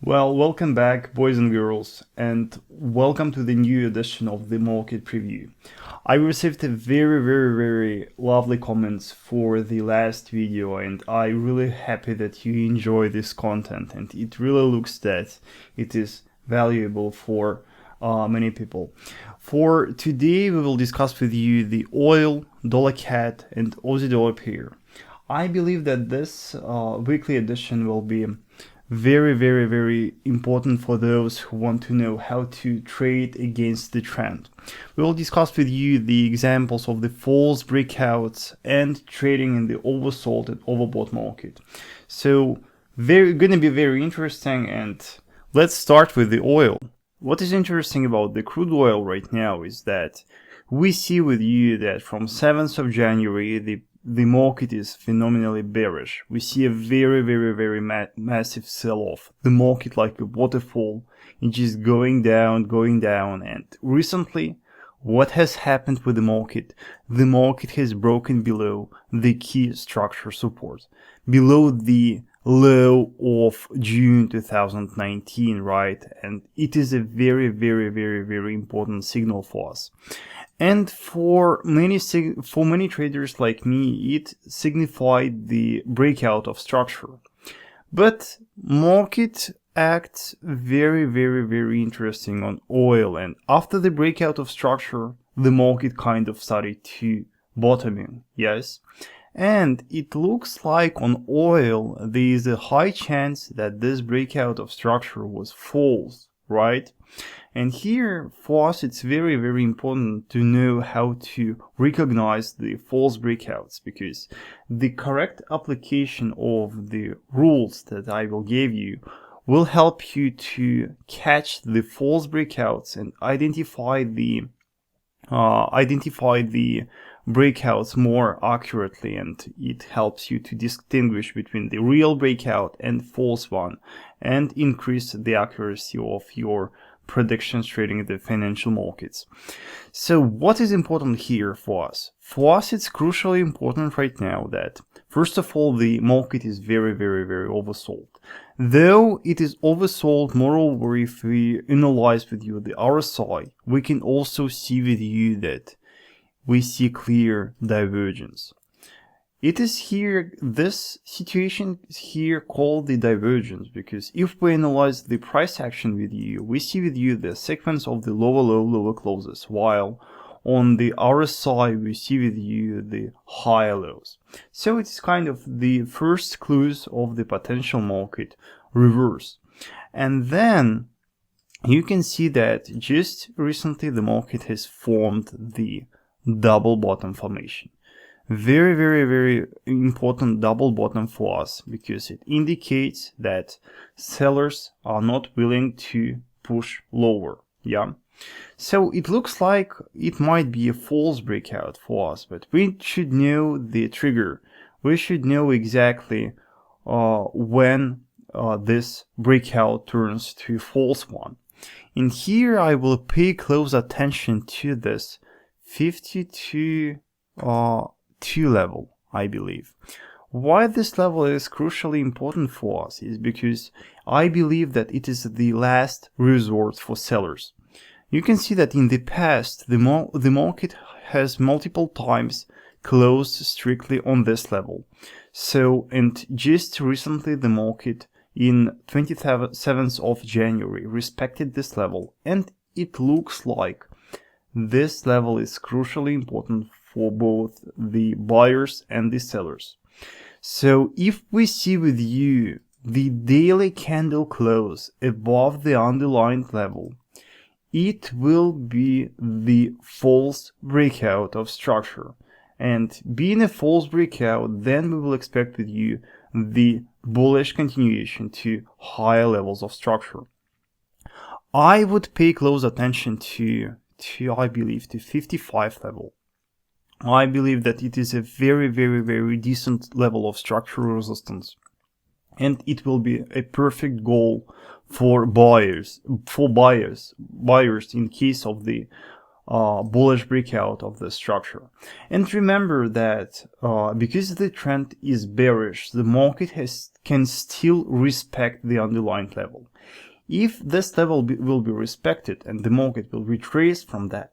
Well, welcome back, boys and girls, and welcome to the new edition of the market preview. I received a very lovely comments for the last video, and I'm really happy that you enjoy this content, and it really looks that it is valuable for many people. For today, we will discuss with you the oil, dollar CAD, and Aussie dollar pair. I believe that this weekly edition will be very important for those who want to know how to trade against the trend. We will discuss with you the examples of the false breakouts and trading in the oversold and overbought market. So going to be very interesting, and let's start with the oil. What is interesting about the crude oil right now is that we see with you that from 7th of January the market is phenomenally bearish. We see a very massive sell-off. The market like a waterfall, it's just going down. And recently, what has happened with the market? The market has broken below the key structure support, below the low of June 2019, right? And it is a very important signal for us. And for many traders like me, it signified the breakout of structure. But market acts very interesting on oil, and after the breakout of structure, the market kind of started to bottoming, yes? And it looks like on oil, there is a high chance that this breakout of structure was false, right? And here, for us, it's very important to know how to recognize the false breakouts, because the correct application of the rules that I will give you will help you to catch the false breakouts and identify the breakouts more accurately, and it helps you to distinguish between the real breakout and false one and increase the accuracy of your predictions trading in the financial markets. So what is important here for us? For us, it's crucially important right now that, first of all, the market is very oversold. Though it is oversold, moreover, if we analyze with you the RSI, we can also see with you that we see clear divergence. It is here, this situation is here called the divergence, because if we analyze the price action with you, we see with you the sequence of the lower low, lower closes, while on the RSI we see with you the higher lows. So it's kind of the first clues of the potential market reverse. And then you can see that just recently the market has formed the double bottom formation. Very important double bottom for us, because it indicates that sellers are not willing to push lower. Yeah, so it looks like it might be a false breakout for us, but we should know the trigger. We should know exactly when this breakout turns to a false one. And here I will pay close attention to this 52 level, I believe. Why this level is crucially important for us is because I believe that it is the last resort for sellers. You can see that in the past, the market has multiple times closed strictly on this level. So, and just recently the market in 27th of January respected this level, and it looks like this level is crucially important for both the buyers and the sellers. So if we see with you the daily candle close above the underlying level, it will be the false breakout of structure. And being a false breakout, then we will expect with you the bullish continuation to higher levels of structure. I would pay close attention to I believe the 55 level. I believe that it is a very decent level of structural resistance, and it will be a perfect goal for buyers in case of the bullish breakout of the structure. And remember that because the trend is bearish, the market can still respect the underlying level. If this level will be respected and the market will retrace from that,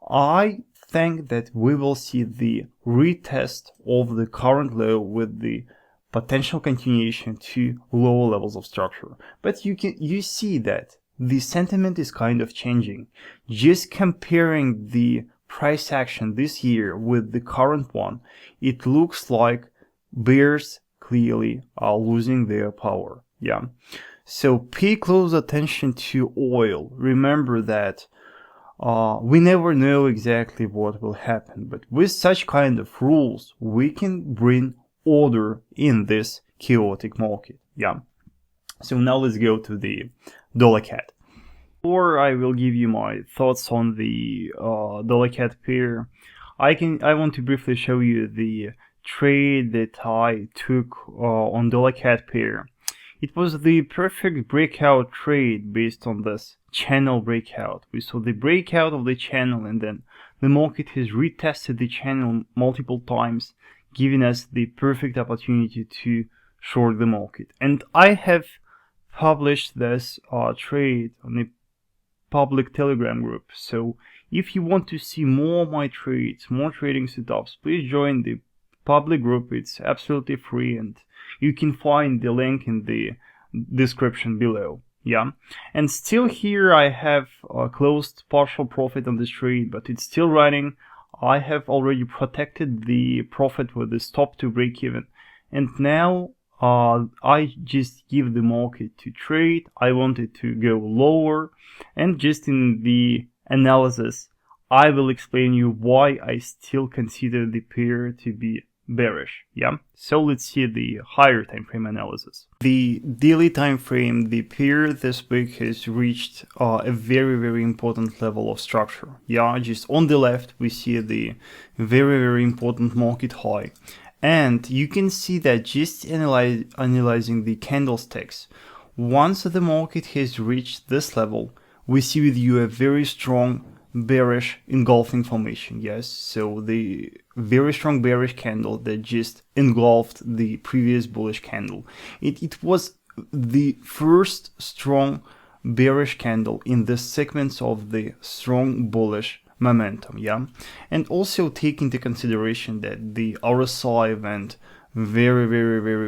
I think that we will see the retest of the current low with the potential continuation to lower levels of structure. But you see that the sentiment is kind of changing. Just comparing the price action this year with the current one, it looks like bears clearly are losing their power. Yeah. So pay close attention to oil. Remember that we never know exactly what will happen, but with such kind of rules, we can bring order in this chaotic market. Yeah. So now let's go to the dollar CAD. Or I will give you my thoughts on the dollar CAD pair. I want to briefly show you the trade that I took on dollar CAD pair. It was the perfect breakout trade based on this channel breakout. We saw the breakout of the channel, and then the market has retested the channel multiple times, giving us the perfect opportunity to short the market. And I have published this trade on the public Telegram group. So if you want to see more of my trades, more trading setups, please join the public group. It's absolutely free, and you can find the link in the description below. Yeah, and still here I have closed partial profit on this trade, but it's still running. I have already protected the profit with the stop to break even, and now I just give the market to trade. I want it to go lower, and just in the analysis I will explain you why I still consider the pair to be bearish. Yeah, so let's see the higher time frame analysis. The daily time frame, the pair this week has reached a very important level of structure. Yeah, just on the left we see the very important market high, and you can see that just analyzing the candlesticks, once the market has reached this level, we see with you a very strong bearish engulfing formation. Yes, so the very strong bearish candle that just engulfed the previous bullish candle. It was the first strong bearish candle in the segments of the strong bullish momentum. Yeah, and also take into consideration that the RSI went very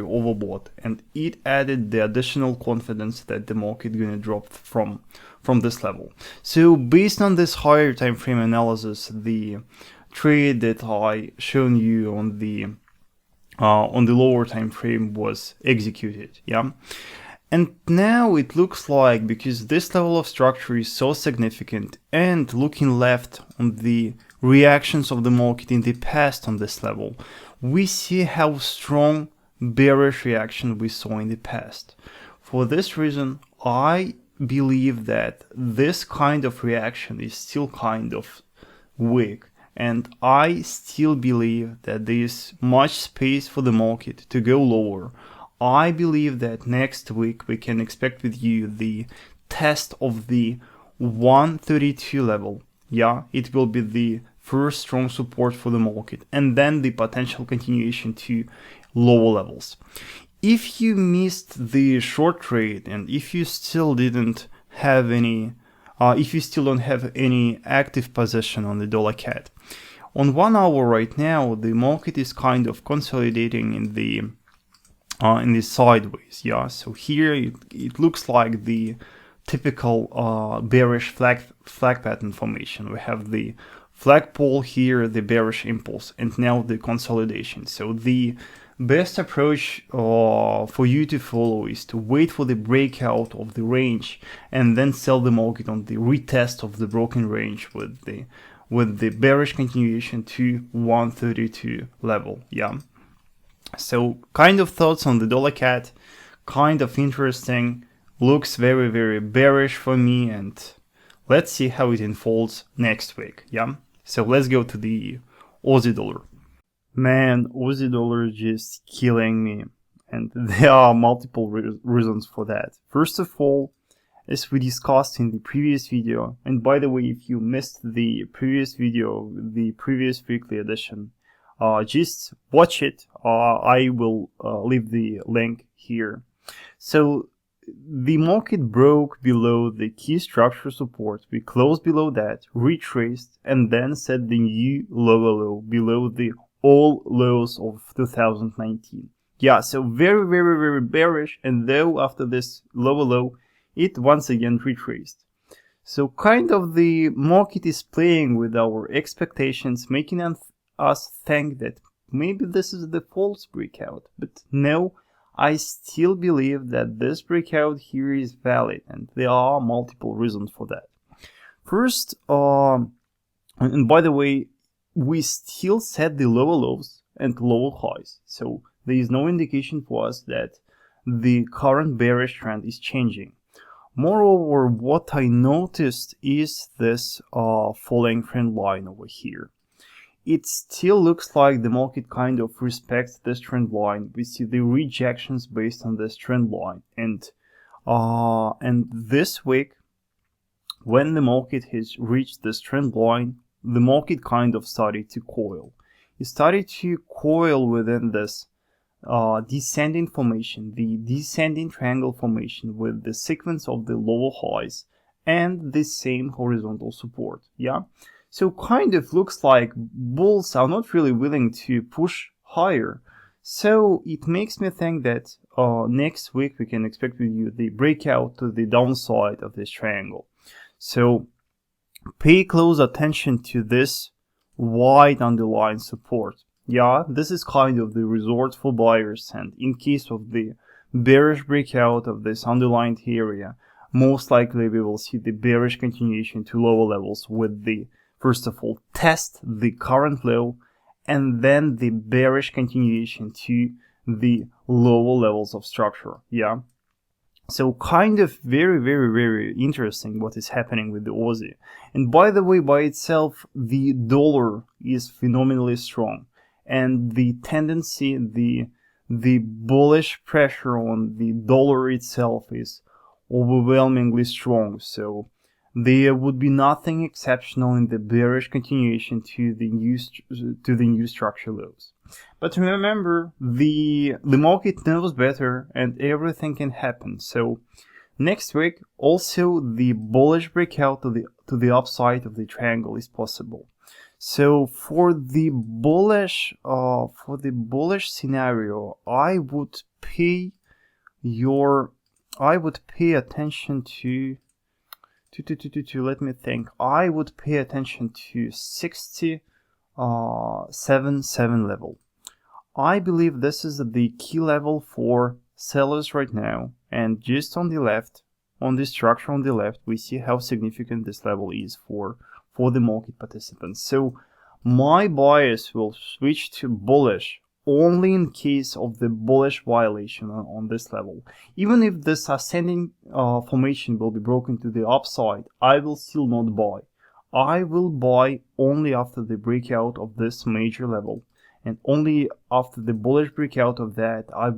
overbought, and it added the additional confidence that the market gonna drop from this level. So based on this higher time frame analysis, the trade that I shown you on the lower time frame was executed. Yeah, and now it looks like, because this level of structure is so significant, and looking left on the reactions of the market in the past on this level, we see how strong bearish reaction we saw in the past. For this reason, I believe that this kind of reaction is still kind of weak, and I still believe that there is much space for the market to go lower. I believe that next week we can expect with you the test of the 132 level. Yeah, it will be the first strong support for the market, and then the potential continuation to lower levels. If you missed the short trade, and if you still didn't have any, if you still don't have any active position on the dollar CAD, on 1 hour right now, the market is kind of consolidating in the sideways. Yeah, so here it looks like the typical bearish flag pattern formation. We have the flagpole here, the bearish impulse, and now the consolidation. So the best approach for you to follow is to wait for the breakout of the range and then sell the market on the retest of the broken range with the bearish continuation to 132 level. Yeah, so kind of thoughts on the dollar CAD, kind of interesting, looks very bearish for me, and let's see how it unfolds next week. Yeah, so let's go to the Aussie dollar. Man, Aussie dollar is just killing me, and there are multiple reasons for that. First of all, as we discussed in the previous video. And by the way, if you missed the previous video, the previous weekly edition, just watch it. I will leave the link here. So the market broke below the key structure support. We closed below that, retraced, and then set the new lower low below the all lows of 2019. Yeah, so very, very, very bearish. And though after this lower low, it once again retraced. So kind of the market is playing with our expectations, making us think that maybe this is the false breakout. But no, I still believe that this breakout here is valid, and there are multiple reasons for that. First, and by the way, we still set the lower lows and lower highs, so there is no indication for us that the current bearish trend is changing. Moreover, what I noticed is this falling trend line over here. It still looks like the market kind of respects this trend line. We see the rejections based on this trend line, and this week, when the market has reached this trend line, the market kind of started to coil. It started to coil within this descending formation, the descending triangle formation, with the sequence of the lower highs and the same horizontal support. Yeah. So kind of looks like bulls are not really willing to push higher. So it makes me think that next week we can expect with you the breakout to the downside of this triangle. So pay close attention to this wide underlying support. Yeah, this is kind of the resort for buyers, and in case of the bearish breakout of this underlying area, most likely we will see the bearish continuation to lower levels with the, first of all, test the current low, and then the bearish continuation to the lower levels of structure. Yeah. So kind of very, very, very interesting what is happening with the Aussie. And by the way, by itself, the dollar is phenomenally strong. And the tendency, the bullish pressure on the dollar itself is overwhelmingly strong. So there would be nothing exceptional in the bearish continuation to the new structure lows. But remember, the market knows better, and everything can happen. So next week, also the bullish breakout to the upside of the triangle is possible. So for the bullish scenario, I would pay attention to let me think. I would pay attention to 67.7 level. I believe this is the key level for sellers right now, and just on the left, on the structure on the left, we see how significant this level is for the market participants. So my bias will switch to bullish only in case of the bullish violation on this level. Even if this ascending formation will be broken to the upside, I will still not buy. I will buy only after the breakout of this major level, and only after the bullish breakout of that I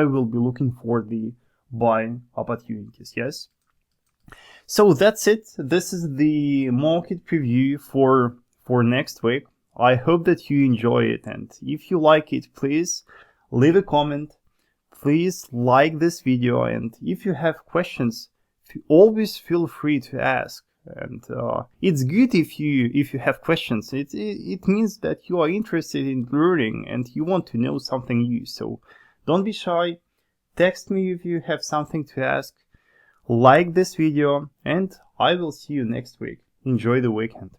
will be looking for the buying opportunities. Yes. So that's it. This is the market preview for next week. I hope that you enjoy it, and if you like it, please leave a comment, please like this video, and if you have questions, always feel free to ask. And it's good if you have questions. It means that you are interested in learning and you want to know something new. So don't be shy. Text me if you have something to ask. Like this video, and I will see you next week. Enjoy the weekend.